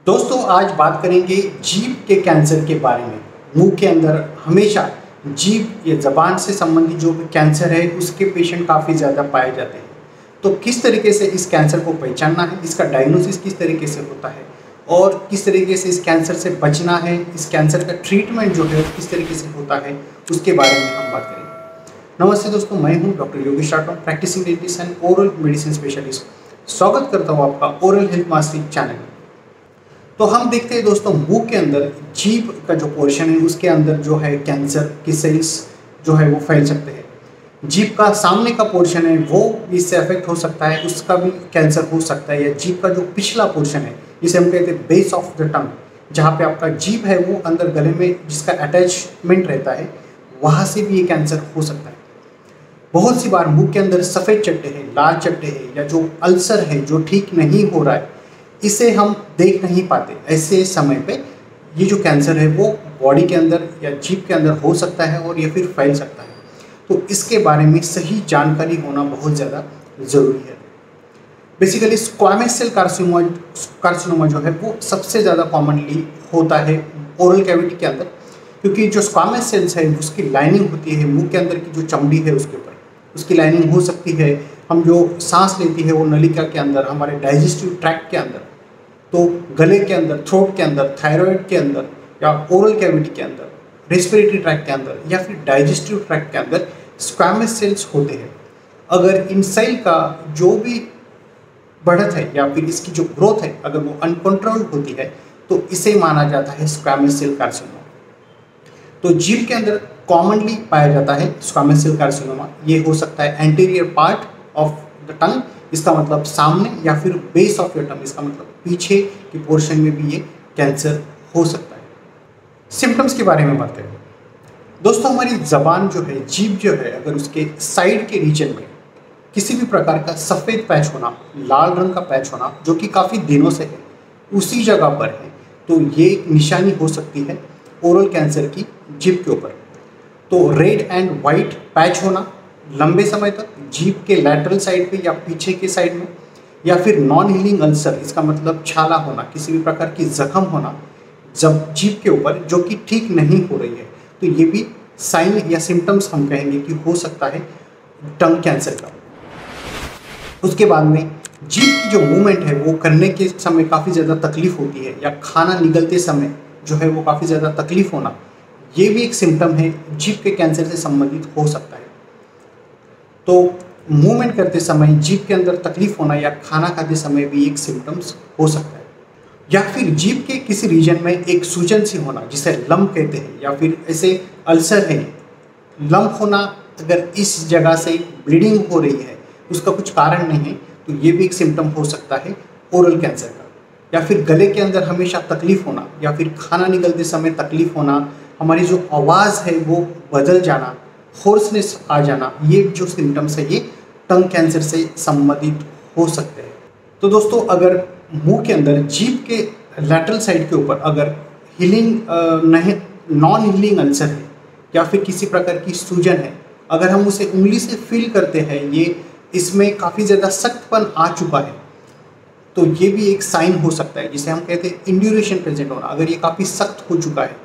दोस्तों आज बात करेंगे जीभ के कैंसर के बारे में। मुंह के अंदर हमेशा जीभ या ज़बान से संबंधित जो भी कैंसर है उसके पेशेंट काफ़ी ज़्यादा पाए जाते हैं। तो किस तरीके से इस कैंसर को पहचानना है, इसका डायग्नोसिस किस तरीके से होता है और किस तरीके से इस कैंसर से बचना है, इस कैंसर का ट्रीटमेंट जो है किस तरीके से होता है, उसके बारे में हम बात करेंगे। नमस्ते दोस्तों, मैं हूँ doctor Yogesh Rathore, practising dentist and oral medicine specialist. स्वागत करता हूँ आपका ओरल हेल्थ मास्टरी चैनल में। तो हम देखते हैं दोस्तों, मुंह के अंदर जीभ का जो पोर्शन है उसके अंदर जो है कैंसर की सेल्स जो है वो फैल सकते हैं। जीभ का सामने का पोर्शन है वो इससे अफेक्ट हो सकता है, उसका भी कैंसर हो सकता है। या जीभ का जो पिछला पोर्शन है जिसे हम कहते हैं बेस ऑफ द टंग, जहाँ पे आपका जीभ है वो अंदर गले में जिसका अटैचमेंट रहता है, वहाँ से भी ये कैंसर हो सकता है। बहुत सी बार मुंह के अंदर सफ़ेद चट्टे हैं, लाल चट्टे हैं, या जो अल्सर है जो ठीक नहीं हो रहा है, इसे हम देख नहीं पाते। ऐसे समय पे ये जो कैंसर है वो बॉडी के अंदर या जीभ के अंदर हो सकता है और ये फिर फैल सकता है। तो इसके बारे में सही जानकारी होना बहुत ज़्यादा ज़रूरी है। बेसिकली स्क्वामेस सेल कार्सिनोमा जो है वो सबसे ज़्यादा कॉमनली होता है ओरल कैविटी के अंदर, क्योंकि जो स्क्वामेस सेल्स है उसकी लाइनिंग होती है मुंह के अंदर की जो चमड़ी है उसके ऊपर, उसकी लाइनिंग हो सकती है। हम जो सांस लेती है वो नलिका के अंदर, हमारे डाइजेस्टिव ट्रैक्ट के अंदर, तो गले के अंदर, थ्रोट के अंदर, थायराइड के अंदर, या ओरल कैविटी के अंदर, रेस्पिरेटरी ट्रैक्ट के अंदर, या फिर डाइजेस्टिव ट्रैक्ट के अंदर स्क्वामेस सेल्स होते हैं। अगर इन सेल का जो भी बढ़त है या फिर इसकी जो ग्रोथ है अगर वो अनकंट्रोल होती है तो इसे माना जाता है स्क्वामेस सेल कार्सिनोमा। तो जीभ के अंदर कॉमनली पाया जाता है स्क्वामेस सेल कार्सिनोमा। ये हो सकता है anterior part of the tongue, इसका मतलब सामने, या फिर बेस ऑफ योर टंग, इसका मतलब पीछे की पोर्शन में भी ये कैंसर हो सकता है। सिम्टम्स के बारे में बात करें दोस्तों, हमारी ज़बान जो है, जीभ जो है, अगर उसके साइड के रीजन में किसी भी प्रकार का सफ़ेद पैच होना, लाल रंग का पैच होना जो कि काफ़ी दिनों से है, उसी जगह पर है, तो ये एक निशानी हो सकती है ओरल कैंसर की जीभ के ऊपर। तो रेड एंड वाइट पैच होना लंबे समय तक जीभ के लैटरल साइड पे या पीछे के साइड में, या फिर नॉन हीलिंग अल्सर, इसका मतलब छाला होना, किसी भी प्रकार की जख्म होना जब जीभ के ऊपर जो कि ठीक नहीं हो रही है, तो ये भी साइन या सिम्टम्स हम कहेंगे कि हो सकता है टंग कैंसर का। उसके बाद में जीभ की जो मूवमेंट है वो करने के समय काफ़ी ज़्यादा तकलीफ होती है, या खाना निगलते समय जो है वो काफ़ी ज़्यादा तकलीफ होना, ये भी एक सिम्टम है, जीभ के कैंसर से संबंधित हो सकता है। तो मूवमेंट करते समय जीभ के अंदर तकलीफ होना या खाना खाते समय भी एक सिम्टम्स हो सकता है। या फिर जीभ के किसी रीजन में एक सूजन सी होना जिसे लम्प कहते हैं, या फिर ऐसे अल्सर है, लम्प होना, अगर इस जगह से ब्लीडिंग हो रही है, उसका कुछ कारण नहीं है, तो ये भी एक सिम्टम हो सकता है ओरल कैंसर का। या फिर गले के अंदर हमेशा तकलीफ होना, या फिर खाना निगलते समय तकलीफ होना, हमारी जो आवाज़ है वो बदल जाना, होर्सनेस आ जाना, ये जो सिम्टम्स है ये टंग कैंसर से संबंधित हो सकते हैं। तो दोस्तों, अगर मुंह के अंदर जीभ के लैटरल साइड के ऊपर अगर नॉन हीलिंग अल्सर है या फिर किसी प्रकार की सूजन है, अगर हम उसे उंगली से फील करते हैं, ये इसमें काफ़ी ज़्यादा सख्तपन आ चुका है, तो ये भी एक साइन हो सकता है जिसे हम कहते हैं इंड्यूरेशन प्रेजेंट होना। अगर ये काफ़ी सख्त हो चुका है,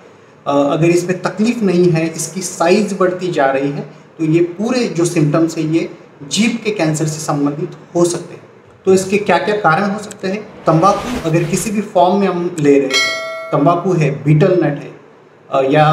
अगर इसमें तकलीफ नहीं है, इसकी साइज बढ़ती जा रही है, तो ये पूरे जो सिम्टम्स है ये जीभ के कैंसर से संबंधित हो सकते हैं। तो इसके क्या क्या कारण हो सकते हैं? तंबाकू अगर किसी भी फॉर्म में हम ले रहे हैं, तंबाकू है, बीटल नट है, या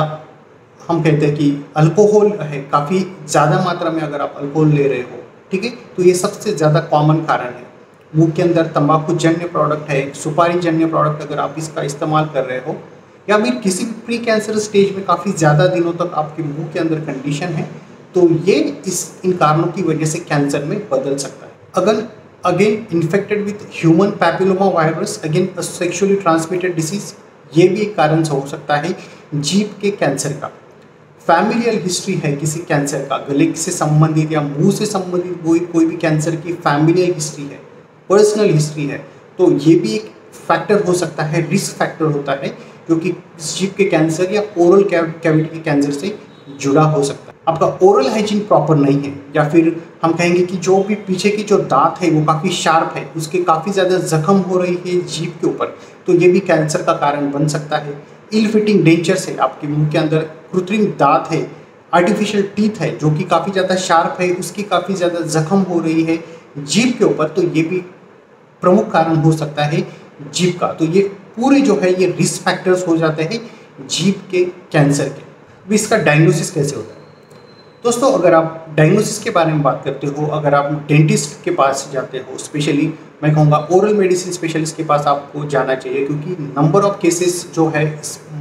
हम कहते हैं कि अल्कोहल है, काफ़ी ज़्यादा मात्रा में अगर आप अल्कोहल ले रहे हो, ठीक है, तो ये सबसे ज़्यादा कॉमन कारण है। मुंह के अंदर तंबाकू जन्य प्रोडक्ट है, सुपारी जन्य प्रोडक्ट अगर आप इसका इस्तेमाल कर रहे हो, या फिर किसी भी प्री कैंसर स्टेज में काफ़ी ज़्यादा दिनों तक आपके मुंह के अंदर कंडीशन है, तो ये इन कारणों की वजह से कैंसर में बदल सकता है। अगर again infected with human papilloma virus, again sexually transmitted disease, ये भी एक कारण हो सकता है जीभ के कैंसर का। फैमिलियल हिस्ट्री है किसी कैंसर का, गले से संबंधित या मुंह से संबंधित कोई भी कैंसर की फैमिलियल हिस्ट्री है, पर्सनल हिस्ट्री है, तो ये भी एक फैक्टर हो सकता है, रिस्क फैक्टर होता है, जो कि जीभ के कैंसर या ओरल कैविटी के कैंसर से जुड़ा हो सकता है। आपका ओरल हाइजीन प्रॉपर नहीं है, या फिर हम कहेंगे कि जो भी पीछे की जो दांत है वो काफ़ी शार्प है, उसके काफ़ी ज़्यादा जख्म हो रही है जीभ के ऊपर, तो ये भी कैंसर का कारण बन सकता है। इल फिटिंग डेंचर्स है, आपके मुंह के अंदर कृत्रिम दांत है, आर्टिफिशियल टीथ है जो कि काफ़ी ज़्यादा शार्प है, उसकी काफ़ी ज़्यादा जख्म हो रही है जीभ के ऊपर, तो ये भी प्रमुख कारण हो सकता है जीभ का। तो ये पूरे जो है ये रिस्क फैक्टर्स हो जाते हैं जीभ के कैंसर के। अब इसका डायग्नोसिस कैसे होता है दोस्तों? अगर आप डायग्नोसिस के बारे में बात करते हो, अगर आप डेंटिस्ट के पास जाते हो, स्पेशली मैं कहूँगा ओरल मेडिसिन स्पेशलिस्ट के पास आपको जाना चाहिए, क्योंकि नंबर ऑफ केसेस जो है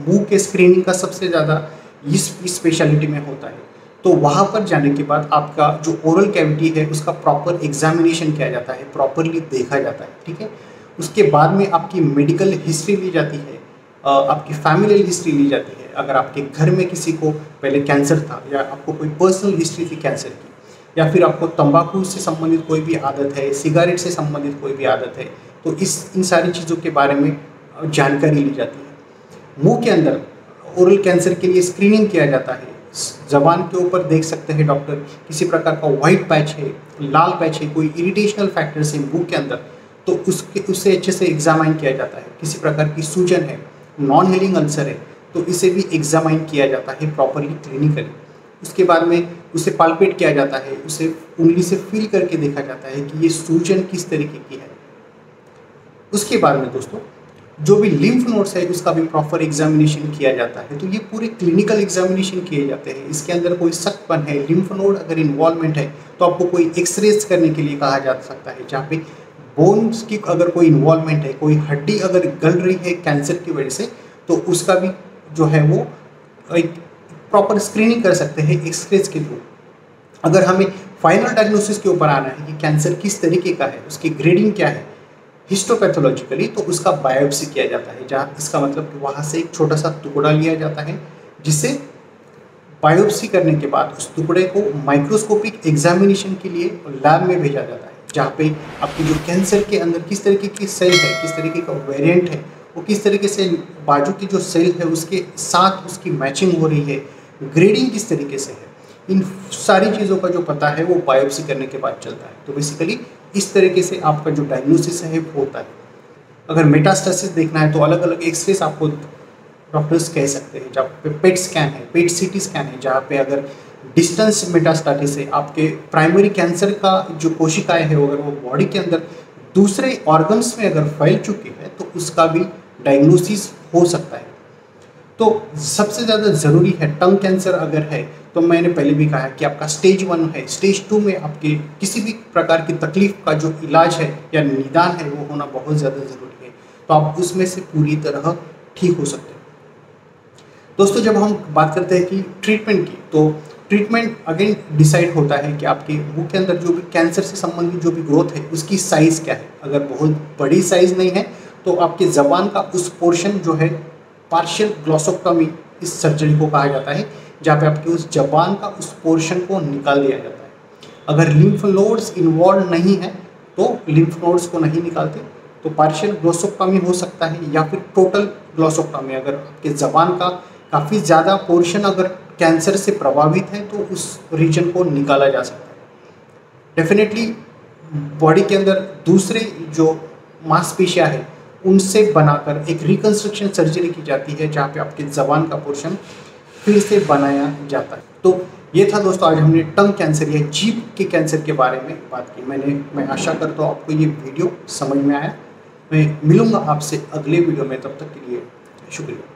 मुंह के स्क्रीनिंग का सबसे ज़्यादा इस स्पेशलिटी में होता है। तो वहाँ पर जाने के बाद आपका जो ओरल कैविटी है उसका प्रॉपर एग्जामिनेशन किया जाता है, प्रॉपरली देखा जाता है, ठीक है। उसके बाद में आपकी मेडिकल हिस्ट्री ली जाती है, आपकी फैमिली हिस्ट्री ली जाती है। अगर आपके घर में किसी को पहले कैंसर था, या आपको कोई पर्सनल हिस्ट्री थी कैंसर की, या फिर आपको तंबाकू से संबंधित कोई भी आदत है, सिगरेट से संबंधित कोई भी आदत है, तो इन सारी चीज़ों के बारे में जानकारी ली जाती है। मुंह के अंदर ओरल कैंसर के लिए स्क्रीनिंग किया जाता है। ज़बान के ऊपर देख सकते हैं डॉक्टर किसी प्रकार का वाइट पैच है, लाल पैच है, कोई इरिटेशनल फैक्टर्स है मुंह के अंदर, तो उससे अच्छे से एग्जामाइन किया जाता है। किसी प्रकार की सूजन है, नॉन हीलिंग अल्सर है, तो इसे भी एग्जामाइन किया जाता है प्रॉपरली क्लिनिकली। उसके बाद में उसे पाल्पेट किया जाता है, उसे उंगली से फील करके देखा जाता है कि ये सूजन किस तरीके की है। उसके बाद में दोस्तों जो भी लिम्फ नोड्स है उसका भी प्रॉपर एग्जामिनेशन किया जाता है। तो ये पूरे क्लिनिकल एग्जामिनेशन किए जाते हैं। इसके अंदर कोई सख्तपन है, लिम्फ नोड अगर इन्वॉल्वमेंट है तो आपको कोई एक्सरेज करने के लिए कहा जा सकता है, जहाँ पे बोन्स की अगर कोई इन्वॉल्वमेंट है, कोई हड्डी अगर गल रही है कैंसर की वजह से, तो उसका भी जो है वो एक प्रॉपर स्क्रीनिंग कर सकते हैं एक्सरेज के थ्रू। अगर हमें फाइनल डायग्नोसिस के ऊपर आना है कि कैंसर किस तरीके का है, उसकी ग्रेडिंग क्या है हिस्टोपैथोलॉजिकली, तो उसका बायोप्सी किया जाता है, जहाँ इसका मतलब कि वहाँ से एक छोटा सा टुकड़ा लिया जाता है, जिसे बायोप्सी करने के बाद उस टुकड़े को माइक्रोस्कोपिक एग्जामिनेशन के लिए लैब में भेजा जाता है, जहाँ पे आपकी जो कैंसर के अंदर किस तरीके की सेल है, किस तरीके का वेरिएंट है, वो किस तरीके से बाजू की जो सेल है उसके साथ उसकी मैचिंग हो रही है, ग्रेडिंग किस तरीके से है, इन सारी चीज़ों का जो पता है वो बायोप्सी करने के बाद चलता है। तो बेसिकली इस तरीके से आपका जो डायग्नोसिस है वो होता है। अगर मेटास्टेसिस देखना है तो अलग अलग एक्सरेस आपको डॉक्टर्स कह सकते हैं, जहाँ पे पेट स्कैन है, पेट सीटी स्कैन है, जहाँ पे अगर डिस्टेंस मेटास्टेसिस है, आपके प्राइमरी कैंसर का जो कोशिकाएं है अगर वो बॉडी के अंदर दूसरे ऑर्गन्स में अगर फैल चुकी है तो उसका भी डायग्नोसिस हो सकता है। तो सबसे ज़्यादा ज़रूरी है टंग कैंसर अगर है तो मैंने पहले भी कहा कि आपका स्टेज 1 है, स्टेज 2 में आपके किसी भी प्रकार की तकलीफ का जो इलाज है या निदान है वो होना बहुत ज़्यादा ज़रूरी है, तो आप उसमें से पूरी तरह ठीक हो सकते हैं। दोस्तों जब हम बात करते हैं कि ट्रीटमेंट की, तो ट्रीटमेंट अगेन डिसाइड होता है कि आपके मुंह के अंदर जो भी कैंसर से संबंधित जो भी ग्रोथ है उसकी साइज़ क्या है। अगर बहुत बड़ी साइज़ नहीं है तो आपके ज़बान का उस पोर्शन जो है पार्शियल ग्लॉसोटॉमी इस सर्जरी को कहा जाता है, जहाँ पे आपके उस जबान का उस पोर्शन को निकाल दिया जाता है। अगर लिम्फ नोड्स इन्वॉल्व नहीं है तो लिम्फ नोड्स को नहीं निकालते, तो पार्शियल ग्लॉसोटॉमी हो सकता है, या फिर टोटल ग्लॉसोटॉमी। अगर आपके जबान का काफ़ी ज़्यादा पोर्शन अगर कैंसर से प्रभावित है तो उस रीजन को निकाला जा सकता है। डेफिनेटली बॉडी के अंदर दूसरे जो मांसपेशियाँ है उनसे बनाकर एक रिकंस्ट्रक्शन सर्जरी की जाती है, जहाँ पे आपके जबान का पोर्शन फिर से बनाया जाता है। तो ये था दोस्तों, आज हमने टंग कैंसर या जीभ के कैंसर के बारे में बात की। मैं आशा करता हूँ आपको ये वीडियो समझ में आया। मैं मिलूँगा आपसे अगले वीडियो में, तब तक के लिए शुक्रिया।